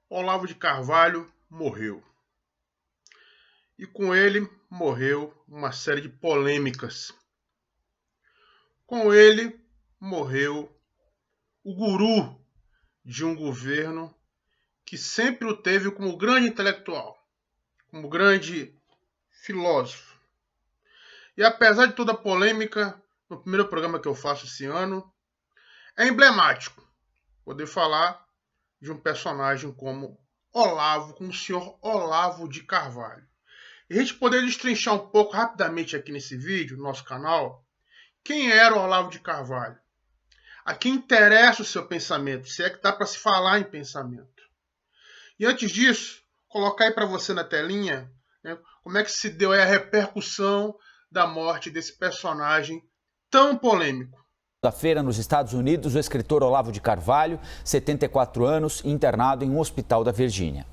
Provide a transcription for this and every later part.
Olavo de Carvalho morreu. E com ele morreu uma série de polêmicas. Com ele morreu o guru de um governo que sempre o teve como grande intelectual, como grande filósofo. E apesar de toda a polêmica, no primeiro programa que eu faço esse ano, é emblemático poder falar de um personagem como Olavo, como o senhor Olavo de Carvalho. E a gente poder destrinchar um pouco rapidamente aqui nesse vídeo, no nosso canal, quem era o Olavo de Carvalho? A quem interessa o seu pensamento, se é que dá para se falar em pensamento. E antes disso, colocar aí para você na telinha, né, como é que se deu aí a repercussão da morte desse personagem tão polêmico. Segunda-feira, nos Estados Unidos, o escritor Olavo de Carvalho, 74 anos, internado em um hospital da Virgínia.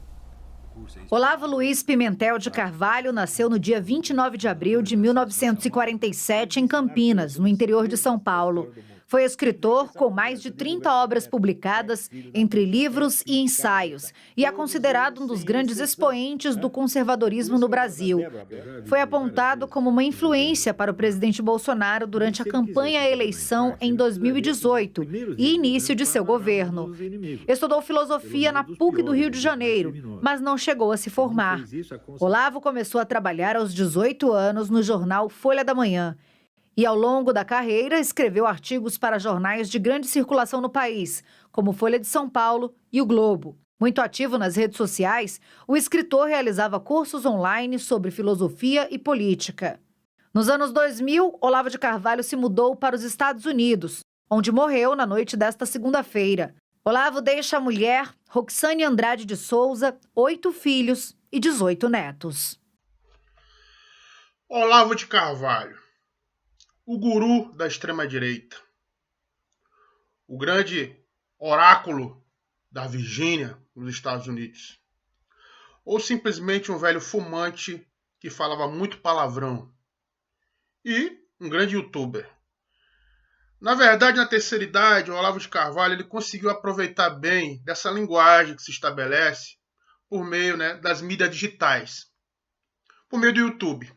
Olavo Luiz Pimentel de Carvalho nasceu no dia 29 de abril de 1947 em Campinas, no interior de São Paulo. Foi escritor com mais de 30 obras publicadas, entre livros e ensaios, e é considerado um dos grandes expoentes do conservadorismo no Brasil. Foi apontado como uma influência para o presidente Bolsonaro durante a campanha à eleição em 2018 e início de seu governo. Estudou filosofia na PUC do Rio de Janeiro, mas não chegou a se formar. Olavo começou a trabalhar aos 18 anos no jornal Folha da Manhã. E, ao longo da carreira, escreveu artigos para jornais de grande circulação no país, como Folha de São Paulo e O Globo. Muito ativo nas redes sociais, o escritor realizava cursos online sobre filosofia e política. Nos anos 2000, Olavo de Carvalho se mudou para os Estados Unidos, onde morreu na noite desta segunda-feira. Olavo deixa a mulher, Roxane Andrade de Souza, 8 filhos e 18 netos. Olavo de Carvalho, o guru da extrema-direita, o grande oráculo da Virgínia, nos Estados Unidos, ou simplesmente um velho fumante que falava muito palavrão, e um grande youtuber. Na verdade, na terceira idade, o Olavo de Carvalho ele conseguiu aproveitar bem dessa linguagem que se estabelece por meio, das mídias digitais, por meio do YouTube.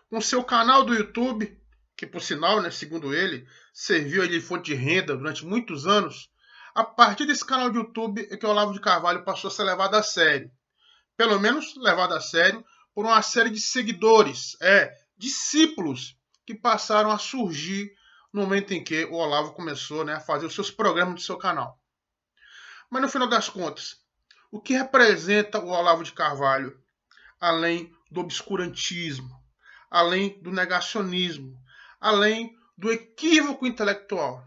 Com seu canal do YouTube, que por sinal, segundo ele, serviu de fonte de renda durante muitos anos, a partir desse canal de YouTube é que o Olavo de Carvalho passou a ser levado a sério. Pelo menos levado a sério por uma série de seguidores, discípulos que passaram a surgir no momento em que o Olavo começou a fazer os seus programas do seu canal. Mas no final das contas, o que representa o Olavo de Carvalho, além do obscurantismo, além do negacionismo, além do equívoco intelectual?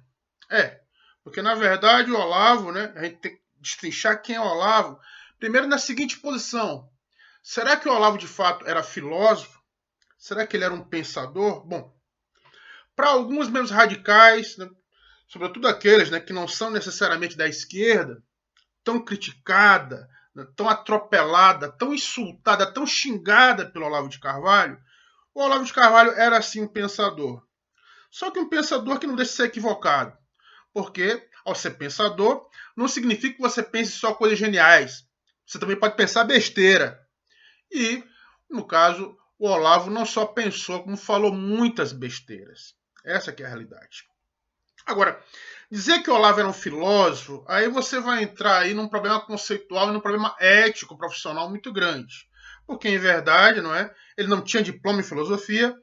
Porque na verdade o Olavo, a gente tem que destrinchar quem é o Olavo, primeiro na seguinte posição: será que o Olavo de fato era filósofo? Será que ele era um pensador? Bom, para alguns menos radicais, sobretudo aqueles que não são necessariamente da esquerda, tão criticada, tão atropelada, tão insultada, tão xingada pelo Olavo de Carvalho, o Olavo de Carvalho era sim um pensador. Só que um pensador que não deixa de ser equivocado. Porque, ao ser pensador, não significa que você pense só coisas geniais. Você também pode pensar besteira. E, no caso, o Olavo não só pensou, como falou muitas besteiras. Essa que é a realidade. Agora, dizer que o Olavo era um filósofo, aí você vai entrar aí num problema conceitual e num problema ético profissional muito grande. Porque, em verdade, ele não tinha diploma em filosofia.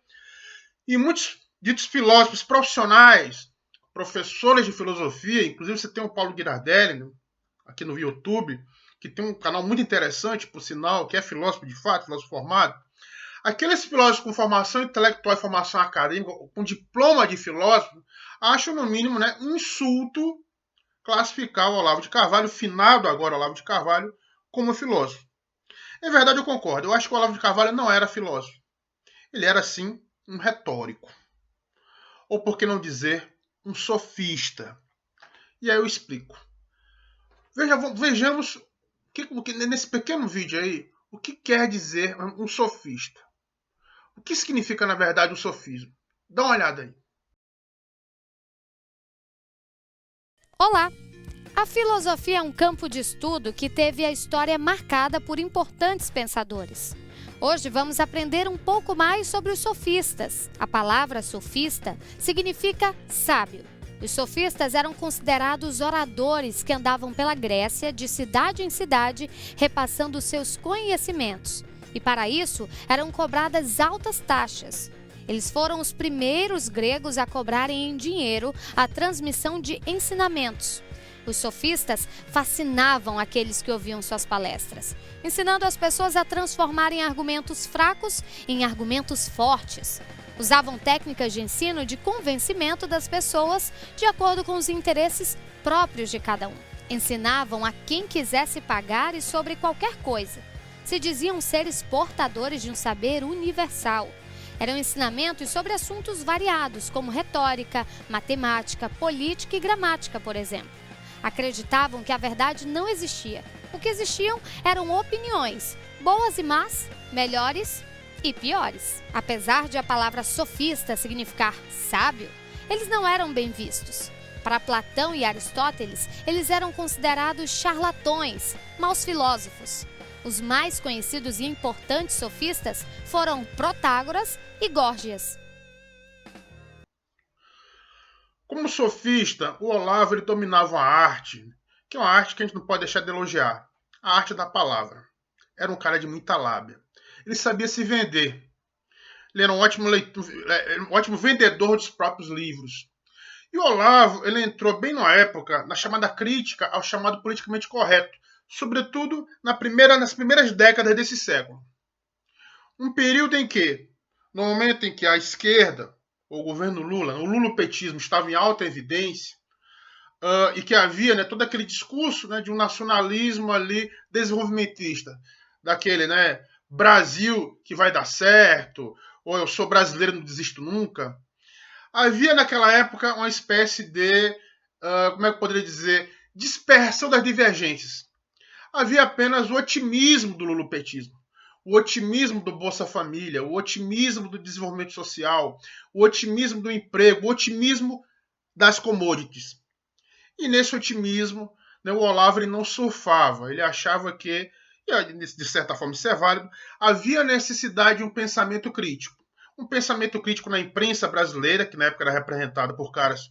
E muitos ditos filósofos profissionais, professores de filosofia, inclusive você tem o Paulo Girardelli, aqui no YouTube, que tem um canal muito interessante, por sinal, que é filósofo de fato, filósofo formado. Aqueles filósofos com formação intelectual e formação acadêmica, com diploma de filósofo, acham, no mínimo, um insulto classificar o Olavo de Carvalho, finado agora Olavo de Carvalho, como filósofo. Em verdade, eu concordo. Eu acho que o Olavo de Carvalho não era filósofo. Ele era, sim, um retórico. Ou, por que não dizer, um sofista. E aí eu explico. Vejamos, nesse pequeno vídeo aí, o que quer dizer um sofista. O que significa, na verdade, o sofismo? Dá uma olhada aí. Olá! A filosofia é um campo de estudo que teve a história marcada por importantes pensadores. Hoje vamos aprender um pouco mais sobre os sofistas. A palavra sofista significa sábio. Os sofistas eram considerados oradores que andavam pela Grécia, de cidade em cidade, repassando seus conhecimentos. E para isso eram cobradas altas taxas. Eles foram os primeiros gregos a cobrarem em dinheiro a transmissão de ensinamentos. Os sofistas fascinavam aqueles que ouviam suas palestras, ensinando as pessoas a transformarem argumentos fracos em argumentos fortes. Usavam técnicas de ensino de convencimento das pessoas de acordo com os interesses próprios de cada um. Ensinavam a quem quisesse pagar e sobre qualquer coisa. Se diziam seres portadores de um saber universal. Eram ensinamentos sobre assuntos variados, como retórica, matemática, política e gramática, por exemplo. Acreditavam que a verdade não existia. O que existiam eram opiniões, boas e más, melhores e piores. Apesar de a palavra sofista significar sábio, eles não eram bem vistos. Para Platão e Aristóteles, eles eram considerados charlatões, maus filósofos. Os mais conhecidos e importantes sofistas foram Protágoras e Górgias. Como sofista, o Olavo ele dominava a arte, que é uma arte que a gente não pode deixar de elogiar, a arte da palavra. Era um cara de muita lábia. Ele sabia se vender. Ele era um ótimo vendedor dos próprios livros. E o Olavo ele entrou bem na época, na chamada crítica ao chamado politicamente correto, sobretudo nas primeiras décadas desse século. Um período em que, no momento em que a esquerda, o governo Lula, o lulopetismo estava em alta evidência, e que havia todo aquele discurso de um nacionalismo ali desenvolvimentista, daquele Brasil que vai dar certo, ou eu sou brasileiro e não desisto nunca. Havia naquela época uma espécie de, como é que eu poderia dizer, dispersão das divergências. Havia apenas o otimismo do lulopetismo. O otimismo do Bolsa Família, o otimismo do desenvolvimento social, o otimismo do emprego, o otimismo das commodities. E nesse otimismo, o Olavo ele não surfava, ele achava que, e de certa forma isso é válido, havia necessidade de um pensamento crítico. Um pensamento crítico na imprensa brasileira, que na época era representada por caras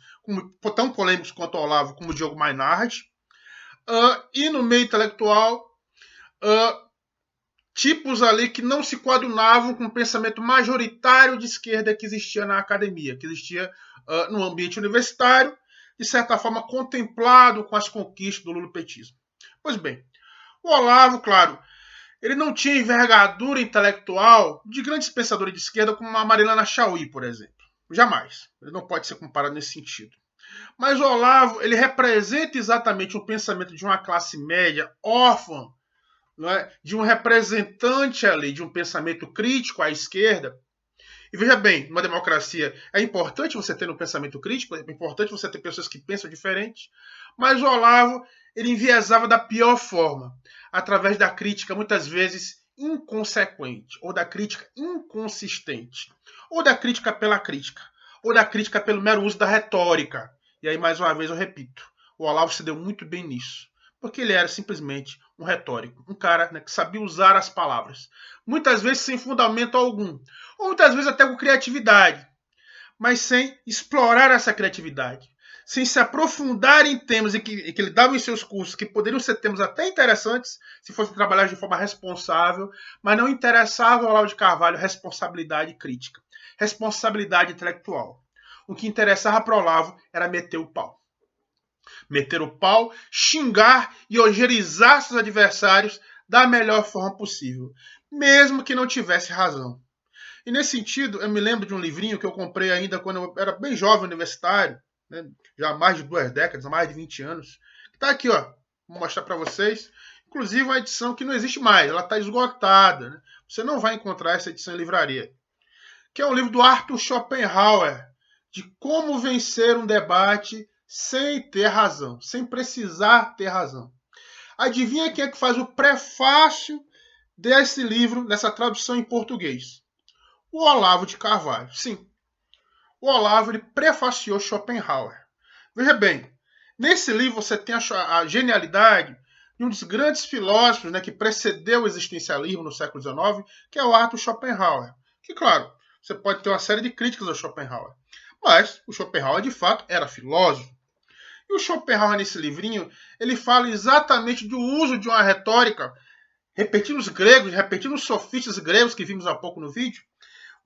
tão polêmicos quanto o Olavo, como o Diogo Mainardi, e no meio intelectual, tipos ali que não se coadunavam com o pensamento majoritário de esquerda que existia na academia, que existia no ambiente universitário, de certa forma contemplado com as conquistas do lulopetismo. Pois bem, o Olavo, claro, ele não tinha envergadura intelectual de grandes pensadores de esquerda como a Marilana Chaui, por exemplo. Jamais. Ele não pode ser comparado nesse sentido. Mas o Olavo, ele representa exatamente um pensamento de uma classe média órfã, de um representante ali, de um pensamento crítico à esquerda. E veja bem, numa democracia é importante você ter um pensamento crítico, é importante você ter pessoas que pensam diferente, mas o Olavo ele enviesava da pior forma, através da crítica muitas vezes inconsequente, ou da crítica inconsistente, ou da crítica pela crítica, ou da crítica pelo mero uso da retórica. E aí, mais uma vez, eu repito, o Olavo se deu muito bem nisso, porque ele era simplesmente um retórico, um cara que sabia usar as palavras, muitas vezes sem fundamento algum, ou muitas vezes até com criatividade, mas sem explorar essa criatividade, sem se aprofundar em temas que ele dava em seus cursos, que poderiam ser temas até interessantes, se fossem trabalhados de forma responsável, mas não interessava ao Olavo de Carvalho responsabilidade crítica, responsabilidade intelectual. O que interessava para o Olavo era meter o pau. Meter o pau, xingar e ojeriza seus adversários da melhor forma possível, mesmo que não tivesse razão. E nesse sentido, eu me lembro de um livrinho que eu comprei ainda quando eu era bem jovem universitário, já há mais de 2 décadas, há mais de 20 anos, que está aqui, vou mostrar para vocês, inclusive uma edição que não existe mais, ela está esgotada, Você não vai encontrar essa edição em livraria, que é um livro do Arthur Schopenhauer, de como vencer um debate sem ter razão, sem precisar ter razão. Adivinha quem é que faz o prefácio desse livro, dessa tradução em português? O Olavo de Carvalho. Sim, o Olavo ele prefaciou Schopenhauer. Veja bem, nesse livro você tem a genialidade de um dos grandes filósofos, né, que precedeu o existencialismo no século XIX, que é o Arthur Schopenhauer. Que, claro, você pode ter uma série de críticas ao Schopenhauer, mas o Schopenhauer, de fato, era filósofo. E o Schopenhauer, nesse livrinho, ele fala exatamente do uso de uma retórica, repetindo os gregos, repetindo os sofistas gregos que vimos há pouco no vídeo.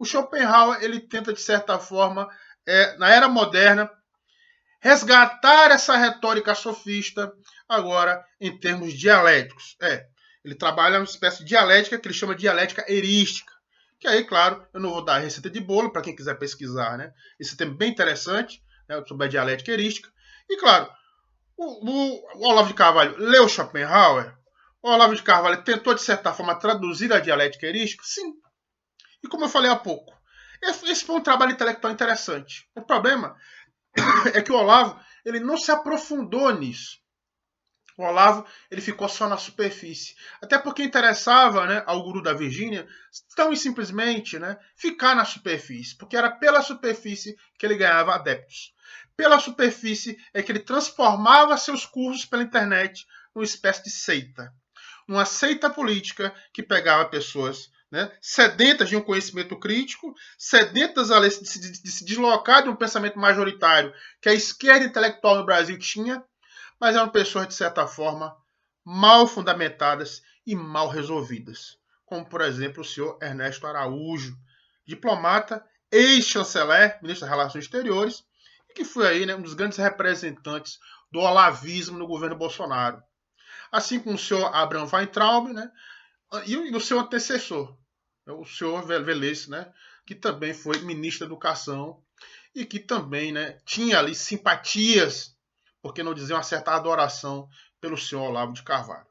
O Schopenhauer ele tenta, de certa forma, na era moderna, resgatar essa retórica sofista agora em termos dialéticos. Ele trabalha uma espécie de dialética que ele chama de dialética erística. Que aí, claro, eu não vou dar a receita de bolo para quem quiser pesquisar, né? Esse tema é bem interessante, né, sobre a dialética erística. E, claro, o Olavo de Carvalho leu Schopenhauer. O Olavo de Carvalho tentou, de certa forma, traduzir a dialética erística? Sim. E como eu falei há pouco, esse foi um trabalho intelectual interessante. O problema é que o Olavo ele não se aprofundou nisso. O Olavo ele ficou só na superfície. Até porque interessava, né, ao guru da Virgínia tão e simplesmente, né, ficar na superfície. Porque era pela superfície que ele ganhava adeptos. Pela superfície é que ele transformava seus cursos pela internet numa espécie de seita. Uma seita política que pegava pessoas, né, sedentas de um conhecimento crítico, sedentas de se deslocar de um pensamento majoritário que a esquerda intelectual no Brasil tinha, mas eram pessoas, de certa forma, mal fundamentadas e mal resolvidas. Como, por exemplo, o senhor Ernesto Araújo, diplomata, ex-chanceler, ministro das Relações Exteriores, e que foi aí, né, um dos grandes representantes do olavismo no governo Bolsonaro. Assim como o senhor Abraham Weintraub, né, e o seu antecessor, o senhor Velez, né, que também foi ministro da Educação e que também, né, tinha ali simpatias, por que não dizer uma certa adoração pelo senhor Olavo de Carvalho.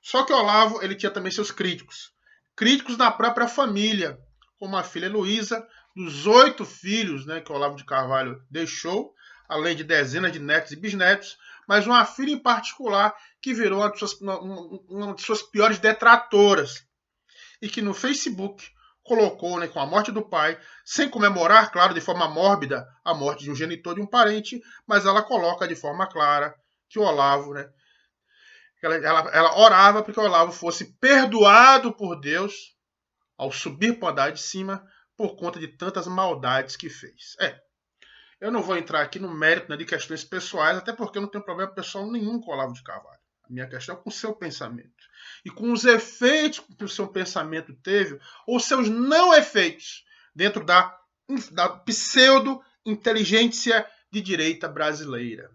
Só que o Olavo ele tinha também seus críticos. Críticos na própria família, como a filha Heloísa, dos 8 filhos, né, que o Olavo de Carvalho deixou, além de dezenas de netos e bisnetos, mas uma filha em particular que virou uma de suas piores detratoras e que no Facebook colocou, né, com a morte do pai, sem comemorar, claro, de forma mórbida, a morte de um genitor de um parente, mas ela coloca de forma clara que o Olavo, né, ela orava para que o Olavo fosse perdoado por Deus ao subir para o andar de cima por conta de tantas maldades que fez. Eu não vou entrar aqui no mérito, né, de questões pessoais, até porque eu não tenho problema pessoal nenhum com o Olavo de Carvalho. A minha questão é com o seu pensamento. E com os efeitos que o seu pensamento teve, ou seus não efeitos, dentro da pseudo-inteligência de direita brasileira.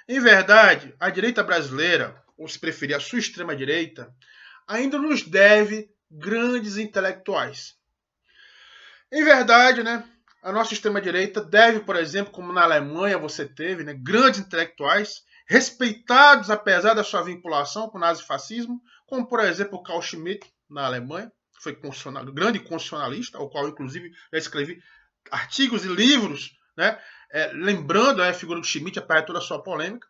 Em verdade, a direita brasileira, ou se preferir a sua extrema-direita, ainda nos deve grandes intelectuais. Em verdade, né, a nossa extrema-direita deve, por exemplo, como na Alemanha você teve, né, grandes intelectuais, respeitados apesar da sua vinculação com o nazifascismo, como, por exemplo, Carl Schmitt, na Alemanha, que foi grande constitucionalista, ao qual, inclusive, já escrevi artigos e livros, né, lembrando a figura do Schmitt, apesar de toda a sua polêmica,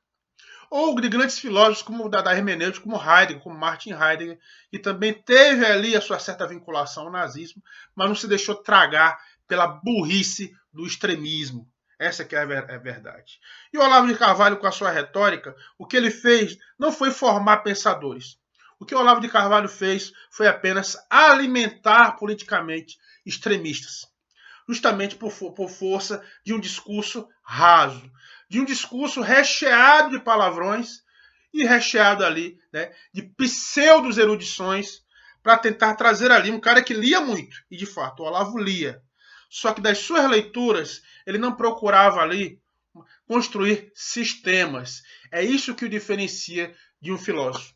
ou de grandes filósofos como da hermenêutica, como Heidegger, como Martin Heidegger, que também teve ali a sua certa vinculação ao nazismo, mas não se deixou tragar pela burrice do extremismo. Essa que é a verdade. E o Olavo de Carvalho, com a sua retórica, o que ele fez não foi formar pensadores. O que o Olavo de Carvalho fez foi apenas alimentar politicamente extremistas. Justamente por força de um discurso raso, de um discurso recheado de palavrões e recheado ali, né, de pseudos erudições para tentar trazer ali um cara que lia muito. E, de fato, o Olavo lia. Só que das suas leituras, ele não procurava ali construir sistemas. É isso que o diferencia de um filósofo.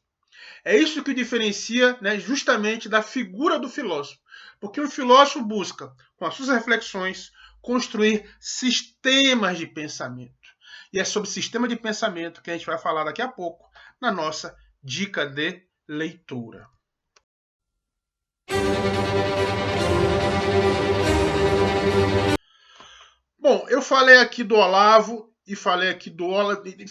É isso que o diferencia, né, justamente da figura do filósofo. Porque o filósofo busca, com as suas reflexões, construir sistemas de pensamento. E é sobre sistema de pensamento que a gente vai falar daqui a pouco na nossa dica de leitura. Bom, eu falei aqui do Olavo e falei aqui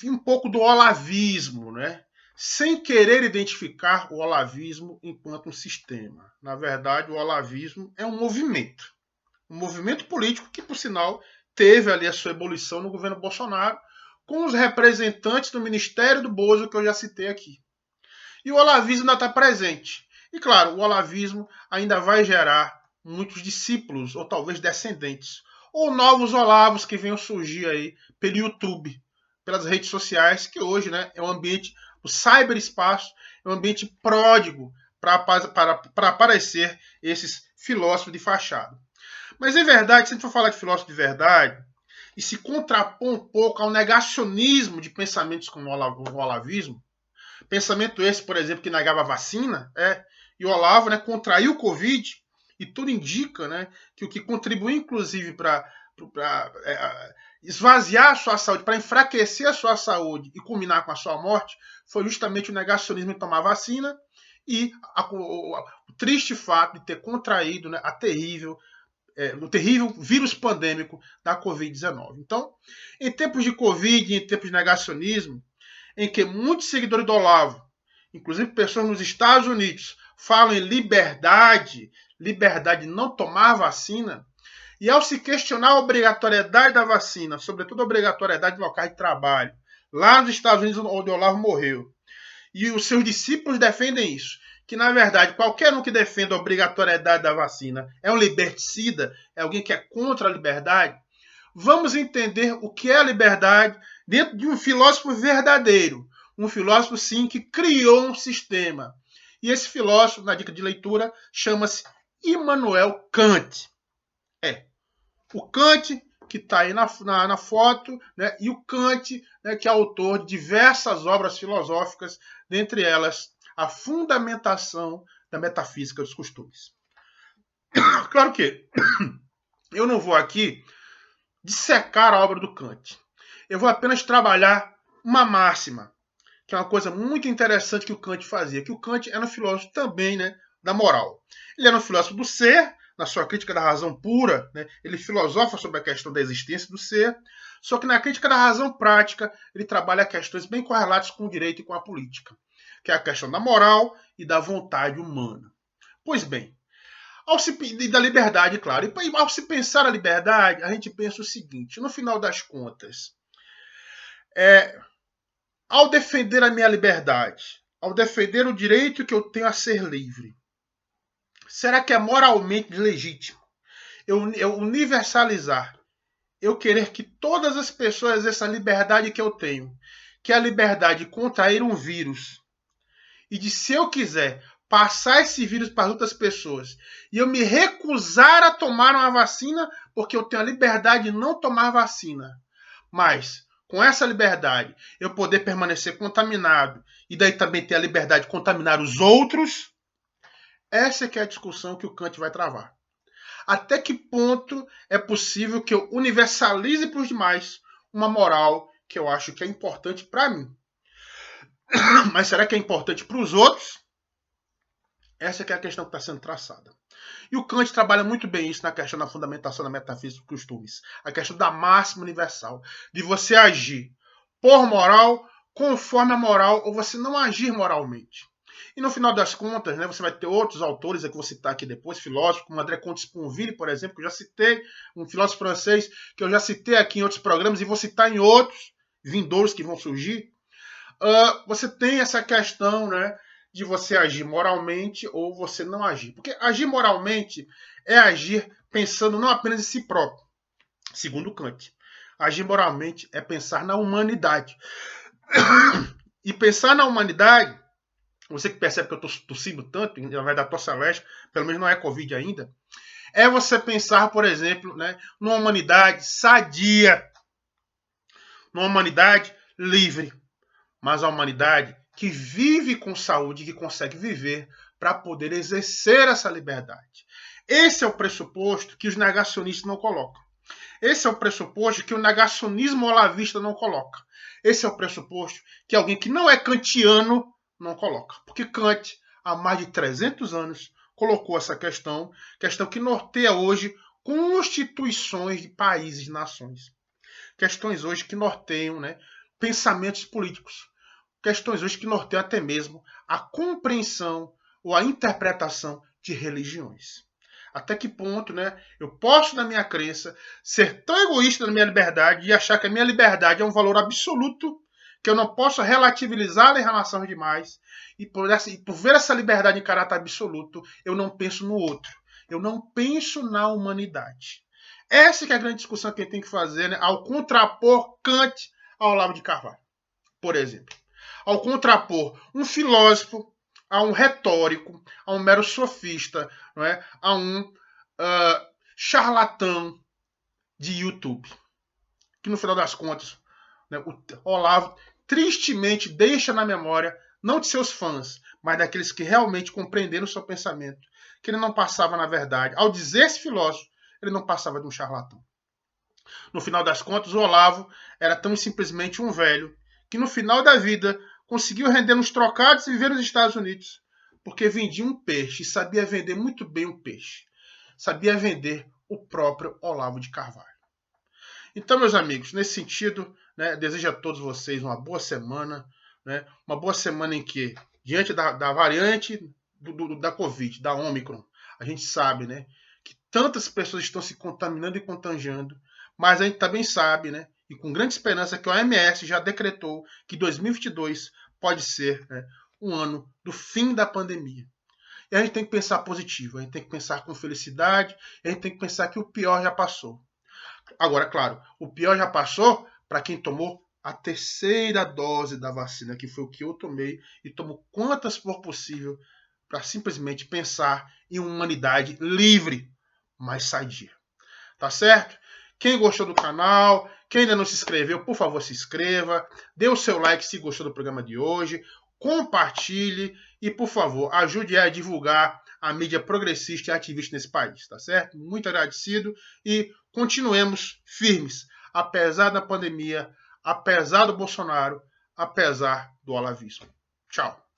um pouco do olavismo, né? sem querer identificar o olavismo enquanto um sistema. Na verdade, o olavismo é um movimento político que, por sinal, teve ali a sua ebulição no governo Bolsonaro, com os representantes do Ministério do Bozo, que eu já citei aqui. E o olavismo ainda está presente. E, claro, o olavismo ainda vai gerar muitos discípulos, ou talvez descendentes, ou novos olavos que venham surgir aí pelo YouTube, pelas redes sociais, que hoje, né, é um ambiente, o cyberespaço é um ambiente pródigo para aparecer esses filósofos de fachada. Mas, em verdade, se a gente for falar de filósofo de verdade, e se contrapor um pouco ao negacionismo de pensamentos como o olavismo, pensamento esse, por exemplo, que negava a vacina, e o Olavo, né, contraiu o Covid, e tudo indica, né, que o que contribuiu, inclusive, para esvaziar a sua saúde, para enfraquecer a sua saúde e culminar com a sua morte, foi justamente o negacionismo em tomar vacina e o triste fato de ter contraído, né, o terrível vírus pandêmico da Covid-19. Então, em tempos de Covid, em tempos de negacionismo, em que muitos seguidores do Olavo, inclusive pessoas nos Estados Unidos, falam em liberdade de não tomar vacina, e ao se questionar a obrigatoriedade da vacina, sobretudo a obrigatoriedade de locais de trabalho, lá nos Estados Unidos, onde o Olavo morreu, e os seus discípulos defendem isso, que, na verdade, qualquer um que defenda a obrigatoriedade da vacina é um liberticida, é alguém que é contra a liberdade, vamos entender o que é a liberdade dentro de um filósofo verdadeiro, um filósofo, sim, que criou um sistema. E esse filósofo, na dica de leitura, chama-se Immanuel Kant. O Kant, que está aí na foto, né, e o Kant, né, que é autor de diversas obras filosóficas, dentre elas a fundamentação da metafísica dos costumes. Claro que eu não vou aqui dissecar a obra do Kant. Eu vou apenas trabalhar uma máxima, que é uma coisa muito interessante que o Kant fazia, que o Kant era um filósofo também, né, da moral. Ele era um filósofo do ser, na sua crítica da razão pura, né, ele filosofa sobre a questão da existência do ser, só que na crítica da razão prática, ele trabalha questões bem correlatas com o direito e com a política, que é a questão da moral e da vontade humana. Pois bem, e da liberdade, claro. E ao se pensar a liberdade, a gente pensa o seguinte, no final das contas, ao defender a minha liberdade, ao defender o direito que eu tenho a ser livre, será que é moralmente legítimo eu universalizar, eu querer que todas as pessoas essa liberdade que eu tenho, que é a liberdade de contrair um vírus, e de, se eu quiser, passar esse vírus para outras pessoas, e eu me recusar a tomar uma vacina, porque eu tenho a liberdade de não tomar vacina, mas com essa liberdade eu poder permanecer contaminado, e daí também ter a liberdade de contaminar os outros, essa é que é a discussão que o Kant vai travar. Até que ponto é possível que eu universalize para os demais uma moral que eu acho que é importante para mim? Mas será que é importante para os outros? Essa que é a questão que está sendo traçada. E o Kant trabalha muito bem isso na questão da fundamentação da metafísica dos costumes. A questão da máxima universal. De você agir por moral, conforme a moral, ou você não agir moralmente. E no final das contas, né, você vai ter outros autores, que eu vou citar aqui depois, filósofos, como André Comte-Sponville, por exemplo, que eu já citei, um filósofo francês, que eu já citei aqui em outros programas, e vou citar em outros vindouros que vão surgir. Você tem essa questão, né, de você agir moralmente ou você não agir. Porque agir moralmente é agir pensando não apenas em si próprio, segundo Kant. Agir moralmente é pensar na humanidade. E pensar na humanidade, você que percebe que eu estou tossindo tanto, na verdade a tosse alérgica, pelo menos não é Covid ainda, é você pensar, por exemplo, né, numa humanidade sadia, numa humanidade livre, mas a humanidade que vive com saúde, que consegue viver para poder exercer essa liberdade. Esse é o pressuposto que os negacionistas não colocam. Esse é o pressuposto que o negacionismo olavista não coloca. Esse é o pressuposto que alguém que não é kantiano não coloca. Porque Kant, há mais de 300 anos, colocou essa questão que norteia hoje constituições de países e nações. Questões hoje que norteiam, né, pensamentos políticos. questões hoje que norteiam até mesmo a compreensão ou a interpretação de religiões. Até que ponto, né, eu posso, na minha crença, ser tão egoísta na minha liberdade e achar que a minha liberdade é um valor absoluto, que eu não posso relativizá-la em relação aos demais, e por ver essa liberdade em caráter absoluto, eu não penso no outro, eu não penso na humanidade. Essa que é a grande discussão que a gente tem que fazer, né, ao contrapor Kant ao Olavo de Carvalho, por exemplo. Ao contrapor um filósofo a um retórico, a um mero sofista, não é? A um charlatão de YouTube. Que no final das contas, né, o Olavo tristemente deixa na memória, não de seus fãs, mas daqueles que realmente compreenderam o seu pensamento, que ele não passava, na verdade, ao dizer esse filósofo, ele não passava de um charlatão. No final das contas, o Olavo era tão simplesmente um velho que no final da vida conseguiu render uns trocados e viver nos Estados Unidos, porque vendia um peixe e sabia vender muito bem o peixe. Sabia vender o próprio Olavo de Carvalho. Então, meus amigos, nesse sentido, né, desejo a todos vocês uma boa semana, né, uma boa semana em que, diante da variante da Covid, da Ômicron, a gente sabe, né, que tantas pessoas estão se contaminando e contagiando, mas a gente também sabe, né, e com grande esperança, que a OMS já decretou que 2022 pode ser, né, um ano do fim da pandemia. E a gente tem que pensar positivo, a gente tem que pensar com felicidade, a gente tem que pensar que o pior já passou. Agora, claro, o pior já passou para quem tomou a terceira dose da vacina, que foi o que eu tomei, e tomo quantas for possível para simplesmente pensar em uma humanidade livre, mas sadia. Tá certo? Quem gostou do canal, quem ainda não se inscreveu, por favor, se inscreva. Dê o seu like se gostou do programa de hoje. Compartilhe e, por favor, ajude a divulgar a mídia progressista e ativista nesse país. Tá certo? Muito agradecido e continuemos firmes, apesar da pandemia, apesar do Bolsonaro, apesar do olavismo. Tchau.